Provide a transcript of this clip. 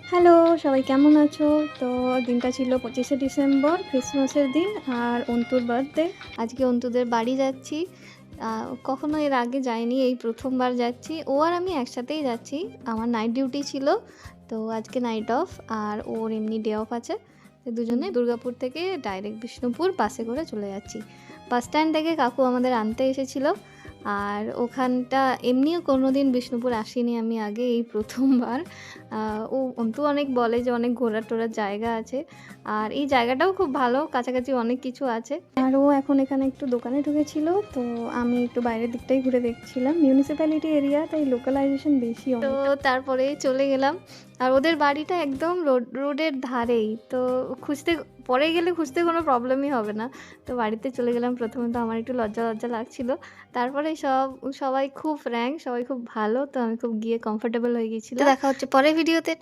Hello, সবাই কেমন আছো? তো দিনটা ছিল 25শে ডিসেম্বর, ক্রিসমাসের দিন আর অন্তুর বার্থডে। আজকে অন্তুদের বাড়ি যাচ্ছি। কখনো এর আগে যাইনি, এই প্রথমবার যাচ্ছি। ও আর আমি একসাথেই যাচ্ছি। আমার নাইট ডিউটি ছিল, তো আজকে নাইট অফ আর ওর এমনি ডে অফ আছে। তো দুজনে দুর্গাপুর থেকে ডাইরেক্ট বিষ্ণুপুর বাসে করে চলে যাচ্ছি। বাস স্ট্যান্ড থেকে কাকু আমাদের আনতে এসেছিল। আর ওখানটা এমনিও কোনোদিন বিষ্ণুপুর আসিনি আমি আগে, এই প্রথমবার। ও অন্তু অনেক বলে যে অনেক ঘোরার-টোরার জায়গা আছে। আর এই জায়গাটাও খুব ভালো, কাছাকাছি অনেক কিছু আছে। আর ও এখন এখানে একটু দোকানে ঢুকেছিল, তো আমি একটু বাইরের দিকটাই ঘুরে দেখছিলাম। মিউনিসিপ্যালিটি এরিয়া, তাই লোকালাইজেশন বেশি তো অনেক। তারপরে চলে গেলাম। আর ওদের বাড়িটা একদম রোডের ধারেই। তো পরে গেলে খুঁজতে কোনো প্রবলেমই হবে না। তো বাড়িতে চলে গেলাম। প্রথমে তো আমার একটু লজ্জা, লজ্জা লাগছিল। তারপরে সবাই খুব ফ্র্যাঙ্ক, সবাই খুব ভালো। তো আমি খুব গিয়ে কমফোর্টেবল হয়ে গিয়েছিলাম। তো দেখা হচ্ছে পরের ভিডিওতে।